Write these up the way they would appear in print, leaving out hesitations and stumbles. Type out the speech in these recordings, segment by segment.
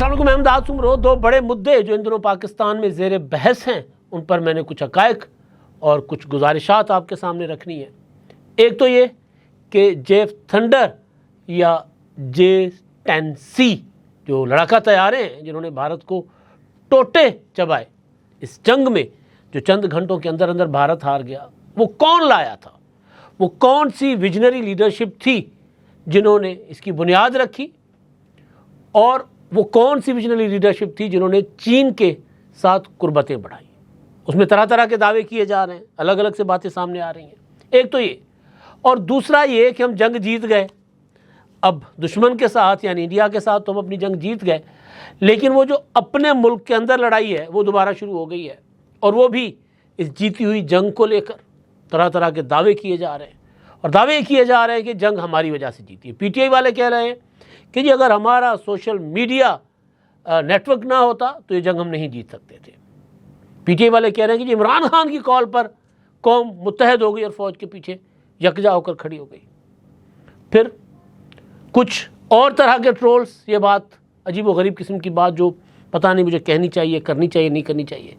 السلام علیکم، میں امداد سمرو۔ دو بڑے مدعے جو ان دنوں پاکستان میں زیر بحث ہیں، ان پر میں نے کچھ حقائق اور کچھ گزارشات آپ کے سامنے رکھنی ہے۔ ایک تو یہ کہ جیف تھنڈر یا J-10C جو لڑاکا طیارے ہیں جنہوں نے بھارت کو ٹوٹے چبائے اس جنگ میں، جو چند گھنٹوں کے اندر اندر بھارت ہار گیا، وہ کون لایا تھا؟ وہ کون سی ویژنری لیڈرشپ تھی جنہوں نے اس کی بنیاد رکھی؟ اور وہ کون سی ویژنری لیڈرشپ تھی جنہوں نے چین کے ساتھ قربتیں بڑھائیں؟ اس میں طرح طرح کے دعوے کیے جا رہے ہیں، الگ الگ سے باتیں سامنے آ رہی ہیں۔ ایک تو یہ، اور دوسرا یہ کہ ہم جنگ جیت گئے، اب دشمن کے ساتھ یعنی انڈیا کے ساتھ تو ہم اپنی جنگ جیت گئے، لیکن وہ جو اپنے ملک کے اندر لڑائی ہے وہ دوبارہ شروع ہو گئی ہے، اور وہ بھی اس جیتی ہوئی جنگ کو لے کر طرح طرح کے دعوے کیے جا رہے ہیں، اور دعوے کیے جا رہے ہیں کہ جنگ ہماری وجہ سے جیتی ہے۔ پی ٹی آئی والے کہہ رہے ہیں کہ جی اگر ہمارا سوشل میڈیا نیٹ ورک نہ ہوتا تو یہ جنگ ہم نہیں جیت سکتے تھے۔ پی ٹی آئی والے کہہ رہے ہیں کہ جی عمران خان کی کال پر قوم متحد ہو گئی اور فوج کے پیچھے یکجا ہو کر کھڑی ہو گئی۔ پھر کچھ اور طرح کے ٹرولز، یہ بات عجیب و غریب قسم کی بات جو پتہ نہیں مجھے کہنی چاہیے، کرنی چاہیے، نہیں کرنی چاہیے،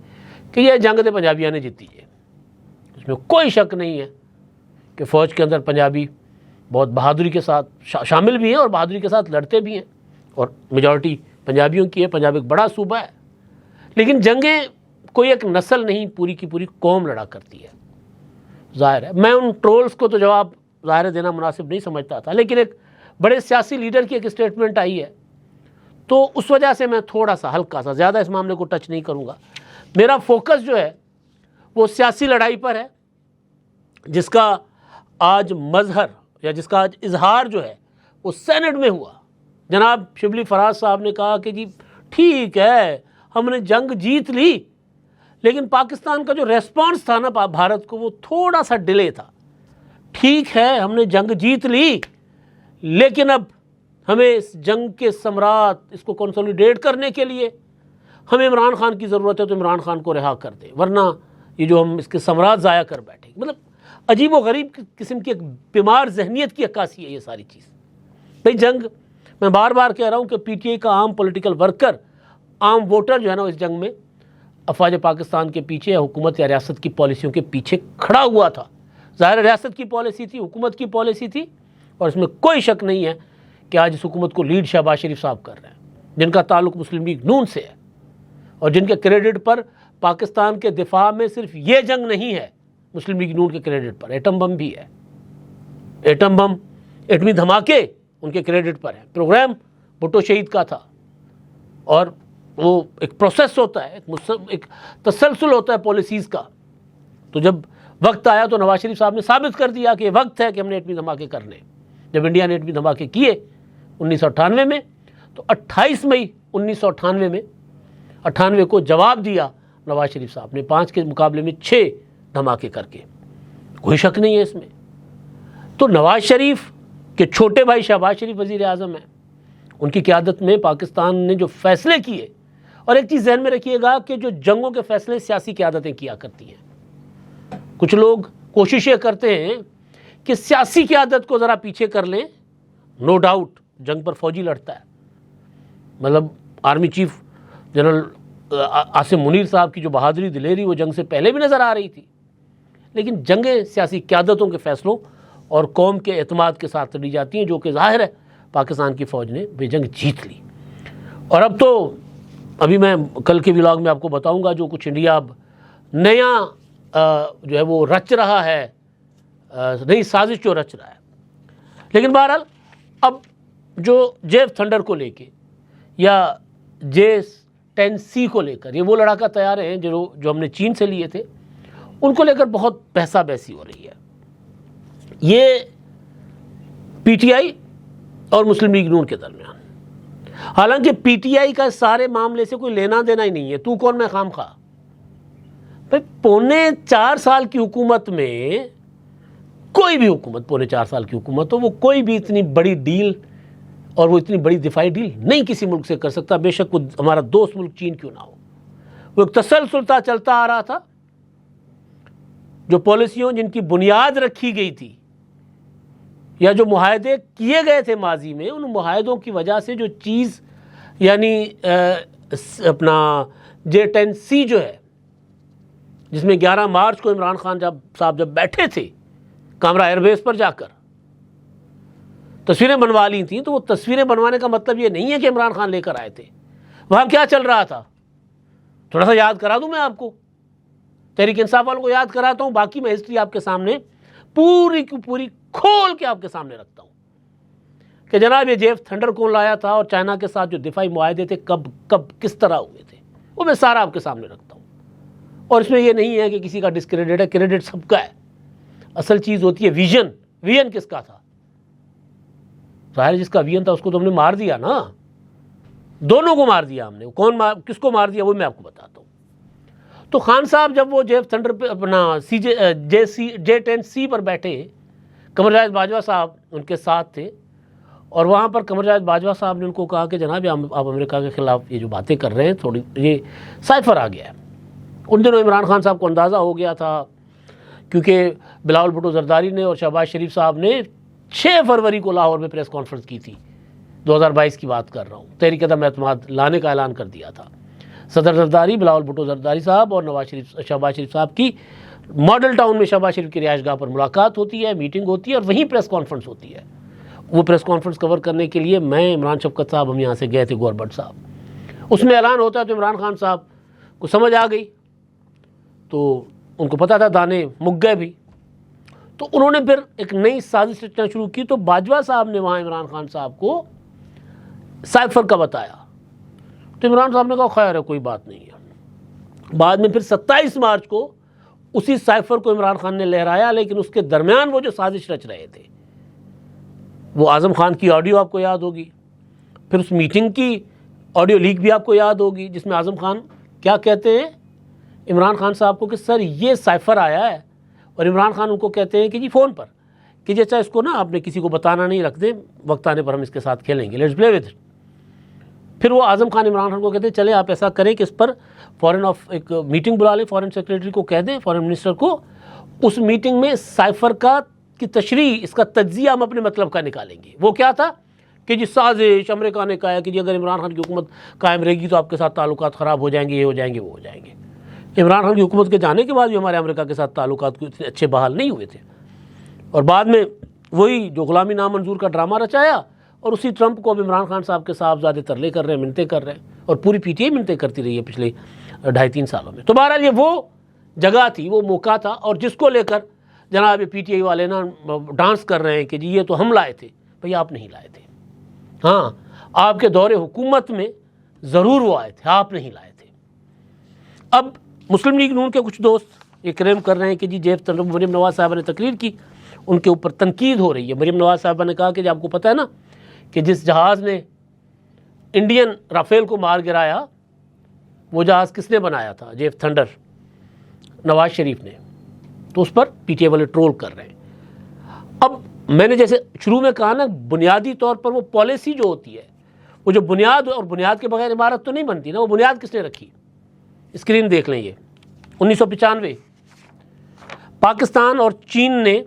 کہ یہ جنگ پنجابیوں نے جیتی ہے۔ اس میں کوئی شک نہیں ہے کہ فوج کے اندر پنجابی بہت بہادری کے ساتھ شامل بھی ہیں اور بہادری کے ساتھ لڑتے بھی ہیں، اور میجورٹی پنجابیوں کی ہے۔ پنجاب ایک بڑا صوبہ ہے، لیکن جنگیں کوئی ایک نسل نہیں، پوری کی پوری قوم لڑا کرتی ہے۔ ظاہر ہے میں ان ٹرولز کو تو جواب ظاہر دینا مناسب نہیں سمجھتا تھا، لیکن ایک بڑے سیاسی لیڈر کی ایک اسٹیٹمنٹ آئی ہے، تو اس وجہ سے میں تھوڑا سا ہلکا سا زیادہ اس معاملے کو ٹچ نہیں کروں گا۔ میرا فوکس جو ہے وہ سیاسی لڑائی پر ہے، جس کا آج مظہر یا جس کا آج اظہار جو ہے وہ سینٹ میں ہوا۔ جناب شبلی فراز صاحب نے کہا کہ جی ٹھیک ہے ہم نے جنگ جیت لی، لیکن پاکستان کا جو ریسپانس تھا نا بھارت کو، وہ تھوڑا سا ڈیلے تھا۔ ٹھیک ہے ہم نے جنگ جیت لی، لیکن اب ہمیں اس جنگ کے ثمرات اس کو کنسولیڈیٹ کرنے کے لیے ہمیں عمران خان کی ضرورت ہے، تو عمران خان کو رہا کر دیں، ورنہ یہ جو ہم اس کے ثمرات ضائع کر بیٹھیں۔ مطلب عجیب و غریب قسم کی ایک بیمار ذہنیت کی عکاسی ہے یہ ساری چیز۔ بھئی جنگ، میں بار بار کہہ رہا ہوں کہ پی ٹی آئی کا عام پولیٹیکل ورکر، عام ووٹر جو ہے نا، اس جنگ میں افواج پاکستان کے پیچھے یا حکومت یا ریاست کی پالیسیوں کے پیچھے کھڑا ہوا تھا۔ ظاہر ریاست کی پالیسی تھی، حکومت کی پالیسی تھی، اور اس میں کوئی شک نہیں ہے کہ آج اس حکومت کو لیڈ شہباز شریف صاحب کر رہے ہیں، جن کا تعلق مسلم لیگ نون سے ہے، اور جن کے کریڈٹ پر پاکستان کے دفاع میں صرف یہ جنگ نہیں ہے، مسلم لیگ نون کے کریڈٹ پر ایٹم بم بھی ہے۔ ایٹم بم، ایٹمی دھماکے ان کے کریڈٹ پر ہیں۔ پروگرام بھٹو شہید کا تھا، اور وہ ایک پروسیس ہوتا ہے، ایک تسلسل ہوتا ہے پالیسیز کا۔ تو جب وقت آیا تو نواز شریف صاحب نے ثابت کر دیا کہ یہ وقت ہے کہ ہم نے ایٹمی دھماکے کرنے۔ جب انڈیا نے ایٹمی دھماکے کیے 1998 میں، تو 28 مئی 1998 میں 98 کو جواب دیا نواز شریف صاحب نے 5 کے مقابلے میں 6 دھماکے کر کے۔ کوئی شک نہیں ہے اس میں۔ تو نواز شریف کے چھوٹے بھائی شہباز شریف وزیر اعظم ہیں، ان کی قیادت میں پاکستان نے جو فیصلے کیے، اور ایک چیز ذہن میں رکھیے گا کہ جو جنگوں کے فیصلے سیاسی قیادتیں کیا کرتی ہیں۔ کچھ لوگ کوشش یہ کرتے ہیں کہ سیاسی قیادت کو ذرا پیچھے کر لیں۔ نو ڈاؤٹ جنگ پر فوجی لڑتا ہے، مطلب army chief general Asim Munir صاحب کی جو بہادری دلیری وہ جنگ سے پہلے بھی نظر آ رہی تھی، لیکن جنگیں سیاسی قیادتوں کے فیصلوں اور قوم کے اعتماد کے ساتھ لڑی جاتی ہیں، جو کہ ظاہر ہے پاکستان کی فوج نے بے جنگ جیت لی۔ اور اب تو ابھی میں کل کے ولاگ میں آپ کو بتاؤں گا جو کچھ انڈیا اب نیا جو ہے وہ رچ رہا ہے، نئی سازش جو رچ رہا ہے۔ لیکن بہرحال اب جو جیف تھنڈر کو لے کے یا J-10C کو لے کر، یہ وہ لڑاکا طیارے ہیں جو ہم نے چین سے لیے تھے، ان کو لے کر بہت بحثہ بحثی ہو رہی ہے۔ یہ پی ٹی آئی اور مسلم لیگ نون کے درمیان، حالانکہ پی ٹی آئی کا سارے معاملے سے کوئی لینا دینا ہی نہیں ہے، تو کون میں خام خواہ۔ بھائی 4.25 سال کی حکومت میں، کوئی بھی حکومت 4.25 سال کی حکومت ہو، وہ کوئی بھی اتنی بڑی ڈیل اور وہ اتنی بڑی دفاعی ڈیل نہیں کسی ملک سے کر سکتا، بے شک وہ ہمارا دوست ملک چین کیوں نہ ہو۔ وہ ایک تسلسل چلتا آ رہا تھا، جو پالیسیوں جن کی بنیاد رکھی گئی تھی یا جو معاہدے کیے گئے تھے ماضی میں، ان معاہدوں کی وجہ سے جو چیز یعنی اپنا J-10C جو ہے، جس میں 11 مارچ کو عمران خان صاحب جب بیٹھے تھے کامرا ایئر بیس پر جا کر تصویریں بنوا لی تھیں، تو وہ تصویریں بنوانے کا مطلب یہ نہیں ہے کہ عمران خان لے کر آئے تھے. وہاں کیا چل رہا تھا تھوڑا سا یاد کرا دوں میں آپ کو، تحریک انصاف والوں کو یاد کراتا ہوں، باقی میں ہسٹری آپ کے سامنے پوری کی پوری کھول کے آپ کے سامنے رکھتا ہوں کہ جناب یہ جیف تھنڈر کون لایا تھا اور چائنا کے ساتھ جو دفاعی معاہدے تھے کب کس طرح ہوئے تھے، وہ میں سارا آپ کے سامنے رکھتا ہوں. اور اس میں یہ نہیں ہے کہ کسی کا ڈسکریڈٹ ہے، کریڈٹ سب کا ہے. اصل چیز ہوتی ہے ویژن. ویژن کس کا تھا؟ ظاہر جس کا ویژن تھا اس کو تو ہم نے مار دیا نا، دونوں کو مار دیا ہم نے. کس کو مار دیا وہ میں آپ کو بتاتا ہوں. تو خان صاحب جب وہ جیف تھنڈر پہ اپنا J-10C پر بیٹھے، قمر جاوید باجوہ صاحب ان کے ساتھ تھے، اور وہاں پر قمر جاوید باجوہ صاحب نے ان کو کہا کہ جناب آپ امریکہ کے خلاف یہ جو باتیں کر رہے ہیں تھوڑی یہ سائفر آ گیا ہے. ان دنوں عمران خان صاحب کو اندازہ ہو گیا تھا، کیونکہ بلاول بھٹو زرداری نے اور شہباز شریف صاحب نے 6 فروری کو لاہور میں پریس کانفرنس کی تھی، 2022 کی بات کر رہا ہوں، تحریک عدم اعتماد لانے کا اعلان کر دیا تھا. صدر زرداری، بلاول بھٹو زرداری صاحب اور شہباز شریف صاحب کی ماڈل ٹاؤن میں شہباز شریف کی رہائش گاہ پر ملاقات ہوتی ہے، میٹنگ ہوتی ہے، اور وہیں پریس کانفرنس ہوتی ہے. وہ پریس کانفرنس کور کرنے کے لیے میں، عمران شفقت صاحب ہم یہاں سے گئے تھے، گور بٹ صاحب. اس میں اعلان ہوتا ہے تو عمران خان صاحب کو سمجھ آ گئی، تو ان کو پتا تھا دانے مک گئے بھی، تو انہوں نے پھر ایک نئی سازش رچنا شروع کی. تو باجوہ صاحب نے وہاں عمران خان صاحب کو سائفر کا بتایا، تو عمران صاحب نے کہا خیر ہے کوئی بات نہیں ہے. بعد میں پھر 27 مارچ کو اسی سائفر کو عمران خان نے لہرایا، لیکن اس کے درمیان وہ جو سازش رچ رہے تھے، وہ اعظم خان کی آڈیو آپ کو یاد ہوگی، پھر اس میٹنگ کی آڈیو لیک بھی آپ کو یاد ہوگی، جس میں اعظم خان کیا کہتے ہیں عمران خان صاحب کو کہ سر یہ سائفر آیا ہے، اور عمران خان ان کو کہتے ہیں کہ جی فون پر کہ جیسا اس کو نا آپ نے کسی کو بتانا نہیں، رکھ دیں، وقت آنے پر ہم اس کے ساتھ کھیلیں گے، لیٹس پلے ود اٹ. پھر وہ اعظم خان عمران خان کو کہتے ہیں چلیں آپ ایسا کریں کہ اس پر ایک میٹنگ بلا لیں، فارن سیکریٹری کو کہہ دیں، فارن منسٹر کو، اس میٹنگ میں سائفر کی تشریح، اس کا تجزیہ ہم اپنے مطلب کا نکالیں گے. وہ کیا تھا کہ جی سازش، امریکہ نے کہا ہے کہ جی اگر عمران خان کی حکومت قائم رہے گی تو آپ کے ساتھ تعلقات خراب ہو جائیں گے، یہ ہو جائیں گے، وہ ہو جائیں گے. عمران خان کی حکومت کے جانے کے بعد بھی ہمارے امریکہ کے ساتھ تعلقات کو اتنے اچھے بحال نہیں ہوئے تھے، اور بعد میں وہی جو غلامی نامنظور کا ڈرامہ رچایا، اور اسی ٹرمپ کو اب عمران خان صاحب کے صاحبزادے ترلے کر رہے ہیں، منتیں کر رہے ہیں، اور پوری پی ٹی آئی منتیں کرتی رہی ہے پچھلے 2.5-3 سالوں میں. تو بہرحال یہ وہ جگہ تھی، وہ موقع تھا، اور جس کو لے کر جناب یہ پی ٹی آئی والے نا ڈانس کر رہے ہیں کہ جی یہ تو ہم لائے تھے. بھئی آپ نہیں لائے تھے، ہاں آپ کے دور حکومت میں ضرور وہ آئے تھے، آپ نہیں لائے تھے. اب مسلم لیگ نون کے کچھ دوست یہ کلیم کر رہے ہیں کہ جی جیف تھنڈر، مریم نواز صاحبہ نے تقریر کی، ان کے اوپر تنقید ہو رہی ہے. مریم نواز صاحبہ نے کہا کہ جی آپ کو پتہ ہے نا کہ جس جہاز نے انڈین رافیل کو مار گرایا، وہ جہاز کس نے بنایا تھا؟ جیف تھنڈر، نواز شریف نے. تو اس پر پی ٹی آئی والے ٹرول کر رہے ہیں. اب میں نے جیسے شروع میں کہا نا، بنیادی طور پر وہ پالیسی جو ہوتی ہے، وہ جو بنیاد، اور بنیاد کے بغیر عمارت تو نہیں بنتی نا، وہ بنیاد کس نے رکھی؟ اسکرین دیکھ لیں، یہ 1995 پاکستان اور چین نے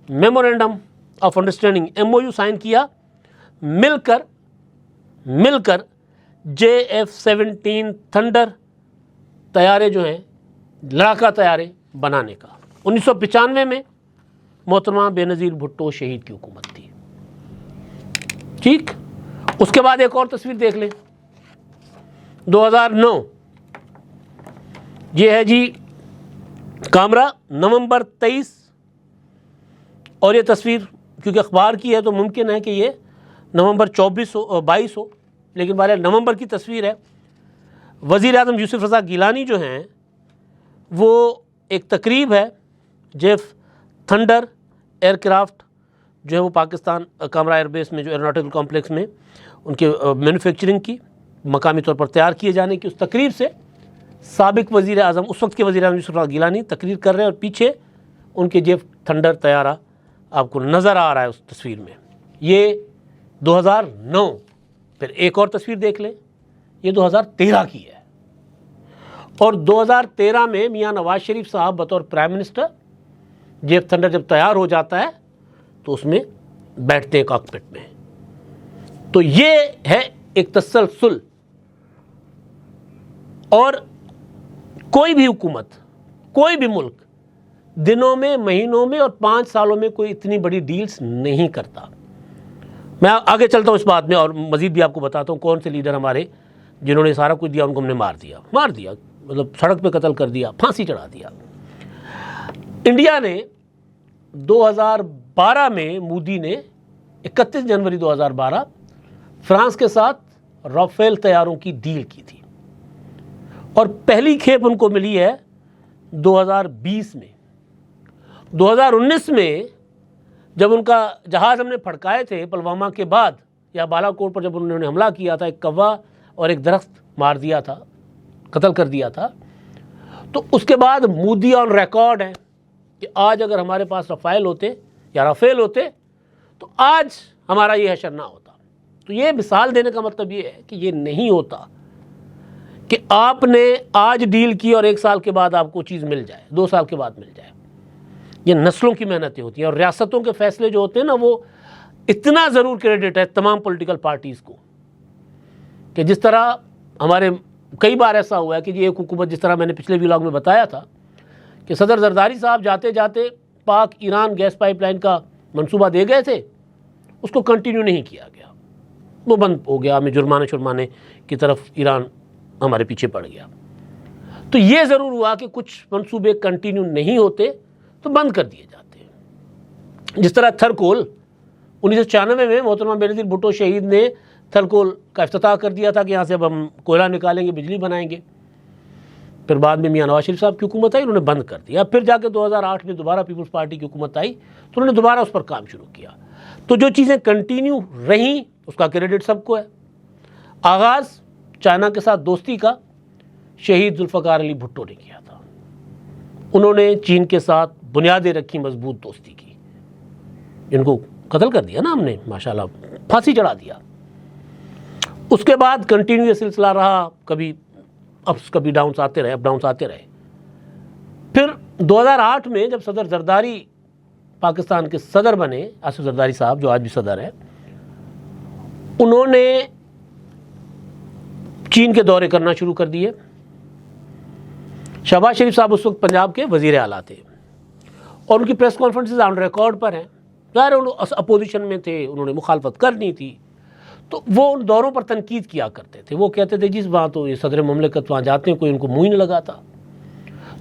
memorandum of understanding MOU sign کیا، مل کر JF-17 تھنڈر طیارے جو ہیں، لڑاکا طیارے بنانے کا. 1995 میں محترمہ بے نظیر بھٹو شہید کی حکومت تھی. ٹھیک، اس کے بعد ایک اور تصویر دیکھ لیں، 2009 یہ ہے جی کامرا، نومبر 23، اور یہ تصویر کیونکہ اخبار کی ہے تو ممکن ہے کہ یہ نومبر 22 ہو، لیکن بہرحال نومبر کی تصویر ہے. وزیر اعظم یوسف رضا گیلانی جو ہیں، وہ ایک تقریب ہے جیف تھنڈر ایئر کرافٹ جو ہے وہ پاکستان کامرا ایئر بیس میں جو ایئروناٹیکل کمپلیکس میں ان کے مینوفیکچرنگ کی، مقامی طور پر تیار کیے جانے کی، اس تقریب سے سابق وزیر اعظم، اس وقت کے وزیر اعظم یوسف رضا گیلانی تقریر کر رہے ہیں، اور پیچھے ان کے جیف تھنڈر طیارہ آپ کو نظر آ رہا ہے اس تصویر میں. یہ 2009. پھر ایک اور تصویر دیکھ لیں، یہ 2013 کی ہے، اور 2013 میں میاں نواز شریف صاحب بطور پرائم منسٹر جیف تھنڈر جب تیار ہو جاتا ہے تو اس میں بیٹھتے ہیں کاکپٹ میں. تو یہ ہے ایک تسلسل، اور کوئی بھی حکومت، کوئی بھی ملک دنوں میں، مہینوں میں اور 5 سالوں میں کوئی اتنی بڑی ڈیلز نہیں کرتا۔ میں آگے چلتا ہوں اس بات میں، اور مزید بھی آپ کو بتاتا ہوں کون سے لیڈر ہمارے جنہوں نے سارا کچھ دیا ان کو ہم نے مار دیا، مطلب سڑک پہ قتل کر دیا، پھانسی چڑھا دیا۔ انڈیا نے 2012 میں مودی نے 31 جنوری 2012 فرانس کے ساتھ رافیل طیاروں کی ڈیل کی تھی، اور پہلی کھیپ ان کو ملی ہے 2020 میں۔ 2019 میں جب ان کا جہاز ہم نے پھڑکائے تھے پلوامہ کے بعد، یا بالا کوٹ پر جب انہوں نے حملہ کیا تھا، ایک کوا اور ایک درخت مار دیا تھا، قتل کر دیا تھا، تو اس کے بعد مودی آن ریکارڈ ہے کہ آج اگر ہمارے پاس رافیل ہوتے یا رافیل ہوتے تو آج ہمارا یہ حشر نہ ہوتا۔ تو یہ مثال دینے کا مطلب یہ ہے کہ یہ نہیں ہوتا کہ آپ نے آج ڈیل کی اور 1 سال کے بعد آپ کو چیز مل جائے، 2 سال کے بعد مل جائے۔ یہ نسلوں کی محنتیں ہوتی ہیں، اور ریاستوں کے فیصلے جو ہوتے ہیں نا، وہ اتنا ضرور کریڈٹ ہے تمام پولیٹیکل پارٹیز کو، کہ جس طرح ہمارے کئی بار ایسا ہوا ہے کہ یہ ایک حکومت، جس طرح میں نے پچھلے ولاگ میں بتایا تھا کہ صدر زرداری صاحب جاتے جاتے پاک ایران گیس پائپ لائن کا منصوبہ دے گئے تھے، اس کو کنٹینیو نہیں کیا گیا، وہ بند ہو گیا، ہمیں جرمانے کی طرف ایران ہمارے پیچھے پڑ گیا۔ تو یہ ضرور ہوا کہ کچھ منصوبے کنٹینیو نہیں ہوتے تو بند کر دیے جاتے ہیں۔ جس طرح تھرکول 1996 میں محترمہ بینظیر بھٹو شہید نے تھرکول کا افتتاح کر دیا تھا کہ یہاں سے اب ہم کوئلہ نکالیں گے، بجلی بنائیں گے۔ پھر بعد میں میاں نواز شریف صاحب کی حکومت آئی، انہوں نے بند کر دیا۔ پھر جا کے 2008 میں دوبارہ پیپلز پارٹی کی حکومت آئی تو انہوں نے دوبارہ اس پر کام شروع کیا۔ تو جو چیزیں کنٹینیو رہیں اس کا کریڈٹ سب کو ہے۔ آغاز چائنا کے ساتھ دوستی کا شہید ذوالفقار علی بھٹو نے کیا تھا، انہوں نے چین کے ساتھ بنیادیں رکھی مضبوط دوستی کی، جن کو قتل کر دیا نا ہم نے، ماشاءاللہ پھانسی چڑھا دیا۔ اس کے بعد کنٹینیو یہ سلسلہ رہا، کبھی اپس کبھی ڈاؤنس آتے رہے، اپ ڈاؤنس آتے رہے۔ پھر 2008 میں جب صدر زرداری پاکستان کے صدر بنے، آصف زرداری صاحب جو آج بھی صدر ہیں، انہوں نے چین کے دورے کرنا شروع کر دیے۔ شہباز شریف صاحب اس وقت پنجاب کے وزیر اعلیٰ تھے، اور ان کی پریس کانفرنسز آن ریکارڈ پر ہیں، ظاہر اپوزیشن میں تھے، انہوں نے مخالفت کرنی تھی، تو وہ ان دوروں پر تنقید کیا کرتے تھے۔ وہ کہتے تھے جس وہاں تو یہ صدر مملکت وہاں جاتے ہیں، کوئی ان کو منہ ہی نہیں لگاتا۔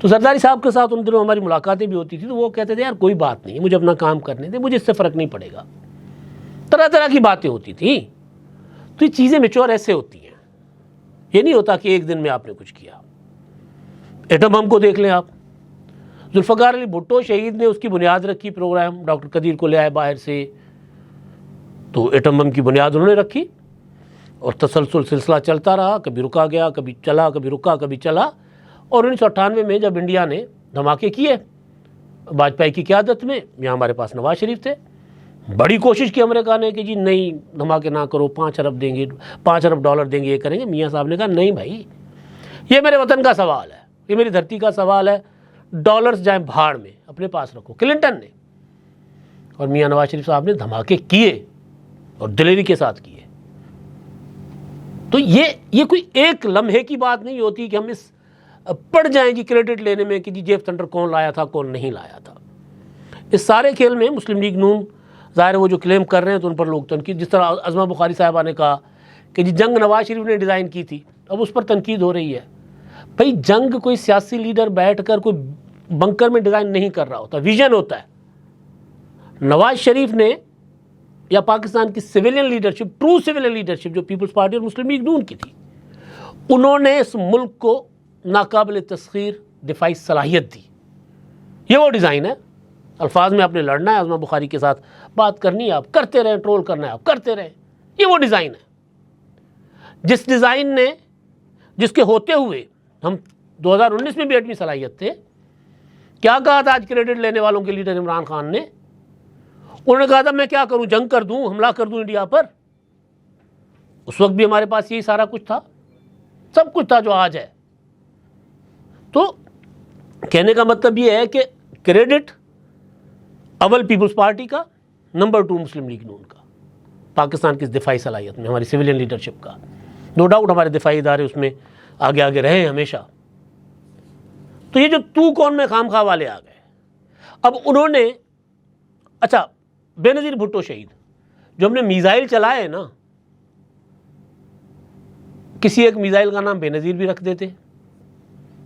تو زرداری صاحب کے ساتھ ان دنوں ہماری ملاقاتیں بھی ہوتی تھی، تو وہ کہتے تھے یار کوئی بات نہیں، مجھے اپنا کام کرنے دے، مجھے اس سے فرق نہیں پڑے گا۔ طرح طرح کی باتیں ہوتی تھیں۔ تو یہ چیزیں میچور ایسے ہوتی ہیں، یہ نہیں ہوتا کہ ایک دن میں آپ نے کچھ کیا۔ ایٹم بم کو دیکھ لیں آپ، ذوالفقار علی بھٹو شہید نے اس کی بنیاد رکھی، پروگرام ڈاکٹر قدیر کو لے آئے باہر سے، تو ایٹم بم کی بنیاد انہوں نے رکھی، اور تسلسل سلسلہ چلتا رہا، کبھی رکا گیا، کبھی چلا، کبھی رکا، کبھی چلا۔ اور 1998 میں جب انڈیا نے دھماکے کیے واجپئی کی قیادت میں، یہاں ہمارے پاس نواز شریف تھے، بڑی کوشش کی امریکہ نے کہ جی نہیں دھماکے نہ کرو، 5 ارب دیں گے، 5 ارب ڈالر دیں گے، یہ کریں گے۔ میاں صاحب نے کہا نہیں بھائی، یہ میرے وطن کا سوال ہے، یہ میری دھرتی کا سوال ہے، ڈالرز جائیں بھاڑ میں، اپنے پاس رکھو۔ کلنٹن نے اور میاں نواز شریف صاحب نے دھماکے کیے، اور دلیری کے ساتھ کیے۔ تو یہ کوئی ایک لمحے کی بات نہیں ہوتی کہ ہم اس پڑ جائیں جی کریڈٹ لینے میں کہ جی جیف تھنڈر کون لایا تھا کون نہیں لایا تھا۔ اس سارے کھیل میں مسلم لیگ نون ظاہر وہ جو کلیم کر رہے ہیں تو ان پر لوگ تنقید، جس طرح عظمہ بخاری صاحبہ نے کہا کہ جی جنگ نواز شریف نے ڈیزائن کی تھی، اب اس پر تنقید ہو رہی ہے۔ بھائی جنگ کوئی سیاسی لیڈر بیٹھ کر کوئی بنکر میں ڈیزائن نہیں کر رہا ہوتا، ویژن ہوتا ہے۔ نواز شریف نے یا پاکستان کی civilian leadership, true civilian leadership جو پیپلز پارٹی اور مسلم لیگ نون کی تھی، انہوں نے اس ملک کو ناقابل تسخیر دفاعی صلاحیت دی۔ یہ وہ ڈیزائن ہے، الفاظ میں آپ نے لڑنا ہے، عظمہ بخاری کے ساتھ بات کرنی ہے، آپ کرتے رہیں، ٹرول کرنا ہے آپ کرتے رہیں، یہ وہ ڈیزائن ہے جس ڈیزائن نے، جس کے ہوتے ہوئے ہم 2019 میں بھی ایٹمی صلاحیت تھے۔ کیا کہا تھا آج کریڈٹ لینے والوں کے لیڈر عمران خان نے؟ انہوں نے کہا تھا میں کیا کروں، جنگ کر دوں، حملہ کر دوں انڈیا پر۔ اس وقت بھی ہمارے پاس یہی سارا کچھ تھا، سب کچھ تھا جو آج ہے۔ تو کہنے کا مطلب یہ ہے کہ کریڈٹ اول پیپلز پارٹی کا، نمبر 2 مسلم لیگ نون کا۔ پاکستان کی دفاعی صلاحیت میں، ہماری سویلین لیڈرشپ کا. نو ڈاؤٹ ہمارے دفاعی ادارے اس میں آگے آگے رہے ہیں ہمیشہ. تو یہ جو تو کون میں خام خواہ والے آ گئے. اب انہوں نے اچھا بے نظیر بھٹو شہید جو ہم نے میزائل چلائے نا، کسی ایک میزائل کا نام بے نظیر بھی رکھ دیتے.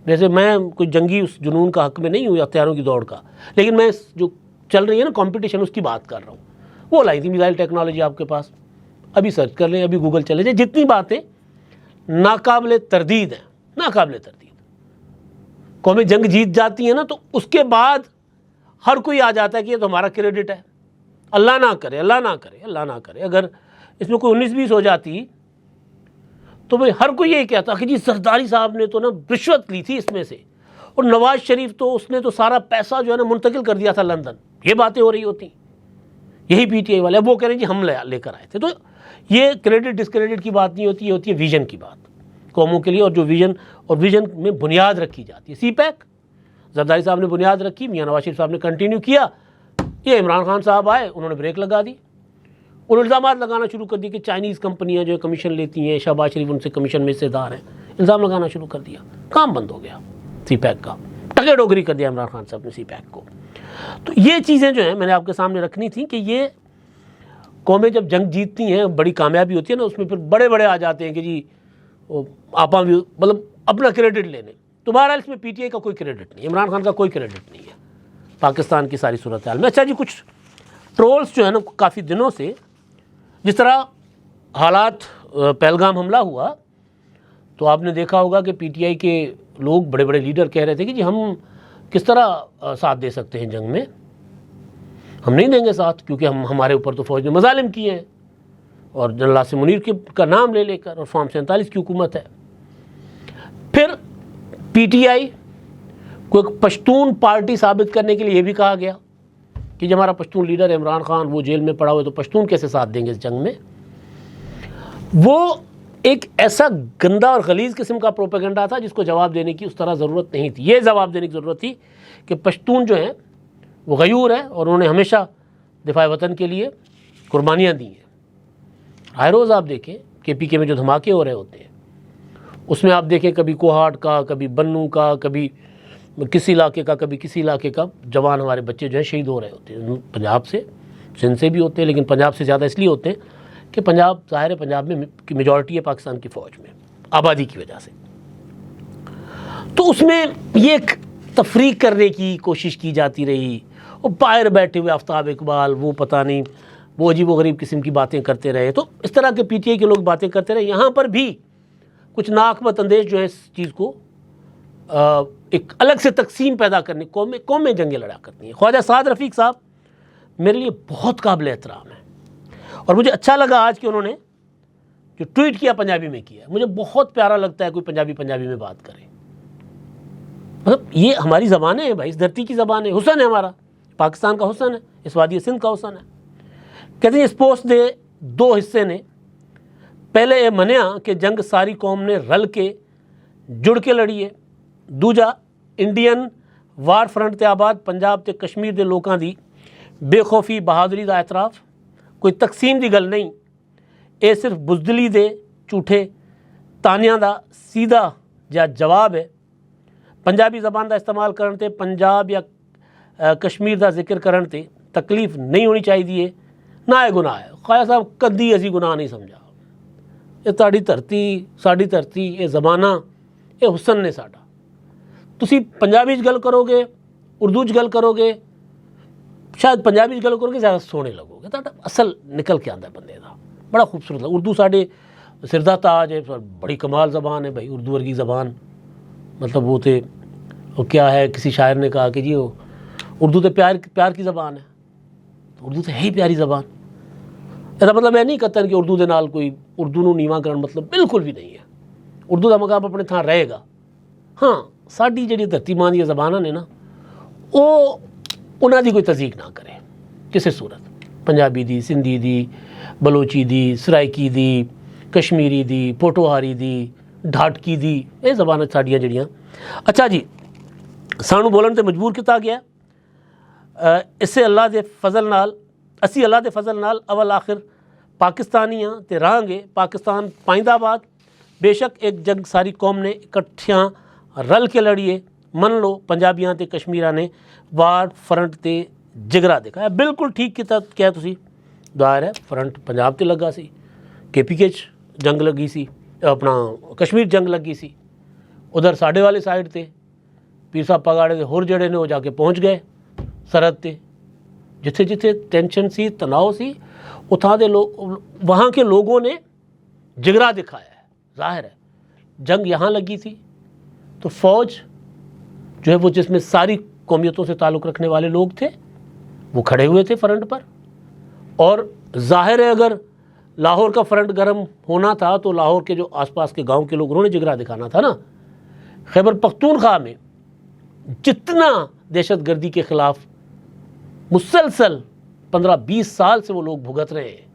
جیسے میں کوئی جنگی اس جنون کا حق میں نہیں ہوں ہتھیاروں کی دوڑ کا، لیکن میں جو چل رہی ہے نا کمپٹیشن اس کی بات کر رہا ہوں. وہ لائی تھی میزائل ٹیکنالوجی آپ کے پاس، ابھی سرچ کر لیں، ابھی گوگل چلے جائیں، جتنی باتیں ناقابل تردید ہیں، ناقابل تردید. قومیں جنگ جیت جاتی ہیں نا تو اس کے بعد ہر کوئی آ جاتا ہے کہ یہ تو ہمارا کریڈٹ ہے. اللہ نہ کرے، اللہ نہ کرے، اللہ نہ کرے اگر اس میں کوئی 19-20 ہو جاتی تو بھئی ہر کوئی یہی کہتا کہ جی زرداری صاحب نے تو نا رشوت لی تھی اس میں سے، اور نواز شریف تو اس نے تو سارا پیسہ جو ہے نا منتقل کر دیا تھا لندن. یہ باتیں ہو رہی ہوتی، یہی پی ٹی آئی والے. اب وہ کہہ رہے ہیں جی ہم لے کر آئے تھے. تو یہ کریڈٹ ڈسکریڈٹ کی بات نہیں ہوتی، یہ ہوتی ہے ویژن کی بات قوموں کے لیے، اور جو ویژن میں بنیاد رکھی جاتی ہے. سی پیک زرداری صاحب نے بنیاد رکھی، میاں نواز شریف صاحب نے کنٹینیو کیا. یہ عمران خان صاحب آئے، انہوں نے بریک لگا دی. انہوں نے الزامات لگانا شروع کر دی کہ چائنیز کمپنیاں جو کمیشن لیتی ہیں، شہباز شریف ان سے کمیشن میں حصے دار ہیں. الزام لگانا شروع کر دیا، کام بند ہو گیا سی پیک کا. ٹگے ڈوگری کر دیا عمران خان صاحب نے سی پیک کو. تو یہ چیزیں جو ہیں میں نے آپ کے سامنے رکھنی تھیں کہ یہ قومیں جب جنگ جیتتی ہیں، بڑی کامیابی ہوتی ہے نا، اس میں پھر بڑے بڑے آ جاتے ہیں کہ جی آپا بھی مطلب اپنا کریڈٹ لینے. تو بہرحال اس میں پی ٹی آئی کا کوئی کریڈٹ نہیں، عمران خان کا کوئی کریڈٹ نہیں ہے پاکستان کی ساری صورتحال میں. اچھا جی، کچھ ٹرولز جو ہے نا کافی دنوں سے، جس طرح حالات پہلگام حملہ ہوا تو آپ نے دیکھا ہوگا کہ پی ٹی آئی کے لوگ، بڑے بڑے لیڈر کہہ رہے تھے کہ جی ہم کس طرح ساتھ دے سکتے ہیں جنگ میں، ہم نہیں دیں گے ساتھ، کیونکہ ہمارے اوپر تو فوج نے مظالم کیے ہیں، اور جنرل عاصم منیر کا نام لے کر، اور فارم 47 کی حکومت ہے. پھر پی ٹی آئی کو ایک پشتون پارٹی ثابت کرنے کے لیے یہ بھی کہا گیا کہ جب ہمارا پشتون لیڈر عمران خان وہ جیل میں پڑا ہوئے تو پشتون کیسے ساتھ دیں گے اس جنگ میں. وہ ایک ایسا گندا اور غلیظ قسم کا پروپیگنڈا تھا جس کو جواب دینے کی اس طرح ضرورت نہیں تھی. یہ جواب دینے کی ضرورت تھی کہ پشتون جو ہیں وہ غیور ہیں، اور انہوں نے ہمیشہ دفاع وطن کے لیے قربانیاں دی ہیں. ہر روز آپ دیکھیں کہ پی کے میں جو دھماکے ہو رہے ہوتے ہیں اس میں آپ دیکھیں کبھی کوہاٹ کا، کبھی بنوں کا، کبھی کسی علاقے کا، کبھی کسی علاقے کا جوان ہمارے بچے جو ہیں شہید ہو رہے ہوتے ہیں. پنجاب سے، سندھ سے بھی ہوتے ہیں، لیکن پنجاب سے زیادہ اس لیے ہوتے ہیں کہ پنجاب ظاہر ہے، پنجاب میں کی میجورٹی ہے پاکستان کی فوج میں آبادی کی وجہ سے. تو اس میں یہ ایک تفریق کرنے کی کوشش کی جاتی رہی، اور باہر بیٹھے ہوئے آفتاب اقبال وہ پتہ نہیں وہ عجیب و غریب قسم کی باتیں کرتے رہے. تو اس طرح کے پی ٹی آئی کے لوگ باتیں کرتے رہے. یہاں پر بھی کچھ ناقابل اندیش جو ہے اس چیز کو ایک الگ سے تقسیم پیدا کرنے، قومیں جنگیں لڑا کرتی ہیں. خواجہ سعد رفیق صاحب میرے لیے بہت قابل احترام ہیں، اور مجھے اچھا لگا آج کہ انہوں نے جو ٹویٹ کیا پنجابی میں کیا. مجھے بہت پیارا لگتا ہے کوئی پنجابی میں بات کرے. مطلب یہ ہماری زبانیں ہیں بھائی، اس دھرتی کی زبان ہے، حسن ہے ہمارا، پاکستان کا حسن ہے، اس وادی سندھ کا حسن ہے. کہتے ہیں اس پوسٹ دے 2 حصے نے، پہلے یہ منیا کہ جنگ ساری قوم نے رل کے جڑ کے لڑی ہے. دوجا انڈین وار فرنٹ تے آباد پنجاب تے کشمیر دے لوکاں دی بے خوفی بہادری دا اعتراف، کوئی تقسیم دی گل نہیں. اے صرف بزدلی دے جھوٹے تانیاں دا سیدھا جا جواب ہے. پنجابی زبان دا استعمال کرن تے پنجاب یا کشمیر دا ذکر کرن تے تکلیف نہیں ہونی چاہیے، نہ یہ گناہ ہے. خواجہ صاحب کدی اسی گناہ نہیں سمجھا. یہ تاڑی دھرتی، ساڑی دھرتی، یہ زمانہ، یہ حسن نے ساڈا. تسی پنجابی گل کرو گے، اردو گل کرو گے، شاید پنجابی گل کرو گے زیادہ سونے لگو گے. تاڈا اصل نکل کے آندا ہے بندے دا، بڑا خوبصورت ہے. اردو ساڈے سردہ تاج ہے، بڑی کمال زبان ہے بھائی. اردو ورگی زبان مطلب وہ تے وہ کیا ہے، کسی شاعر نے کہا کہ جی وہ اردو تے پیار کی زبان ہے. تو اردو تے ہے ہی پیاری زبان. ایسا مطلب میں نہیں کہتا کہ اردو دے نال کوئی اردو نو نیواں کرن، مطلب بالکل بھی نہیں ہے. اردو دا مقام اپنے تھان رہے گا. ہاں ساڈی جڑی دھرتی ماں دی زباناں نے نا، وہ انہاں دی کوئی تذیق نہ کرے کسی صورت. پنجابی دی، سندھی دی، بلوچی دی، سرائکی دی، کشمیری دی، پوٹوہاری دی، ڈھاٹکی دی، یہ زباناں ساڈیاں جڑیاں. اچھا جی، سانو بولن تے مجبور کیتا گیا. اس سے اللہ دے فضل نال اول آخر پاکستانیاں تے رہانگے پاکستان پائندہ بعد بے شک ایک جنگ ساری قوم نے اکٹھیاں رل کے لڑیے من لو پنجابیاں تے کشمیراں نے وار فرنٹ تے جگرا دکھایا بالکل ٹھیک کیا تسی ظاہر ہے فرنٹ پنجاب تے لگا سی KPK جنگ لگی سی اپنا کشمیر جنگ لگی سی ادھر ساڈے والے سائڈ تے پیر صاحب پگاڑے دے ہور جڑے نے وہ جا کے پہنچ گئے سرحد تے جتھے جتھے ٹینشن سی تناؤ سی اتھاں دے لوگ وہاں کے لوگوں نے جگرا دکھایا ہے ظاہر ہے جنگ یہاں لگی تھی تو فوج جو ہے وہ جس میں ساری قومیتوں سے تعلق رکھنے والے لوگ تھے وہ کھڑے ہوئے تھے فرنٹ پر اور ظاہر ہے اگر لاہور کا فرنٹ گرم ہونا تھا تو لاہور کے جو آس پاس کے گاؤں کے لوگ انہوں نے جگرا دکھانا تھا نا خیبر پختونخوا میں جتنا دہشت گردی کے خلاف مسلسل 15-20 سال سے وہ لوگ بھگت رہے ہیں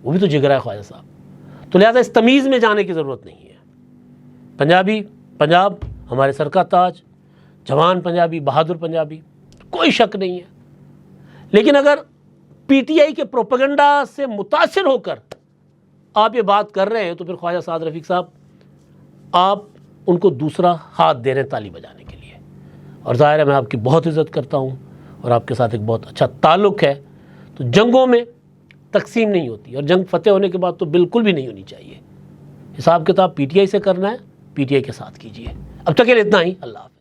وہ بھی تو جگرا ہے خواجہ صاحب تو لہذا اس تمیز میں جانے کی ضرورت نہیں ہے پنجاب ہمارے سر کا تاج جوان پنجابی بہادر پنجابی کوئی شک نہیں ہے لیکن اگر PTI کے پروپیگنڈا سے متاثر ہو کر آپ یہ بات کر رہے ہیں تو پھر خواجہ سعد رفیق صاحب آپ ان کو دوسرا ہاتھ دے رہے ہیں تالی بجانے کے لیے اور ظاہر ہے میں آپ کی بہت عزت کرتا ہوں اور آپ کے ساتھ ایک بہت اچھا تعلق ہے تو جنگوں میں تقسیم نہیں ہوتی اور جنگ فتح ہونے کے بعد تو بالکل بھی نہیں ہونی چاہیے حساب کتاب PTI سے کرنا ہے PTI کے ساتھ کیجیے اب تک کے لیے اتنا ہی اللہ حافظ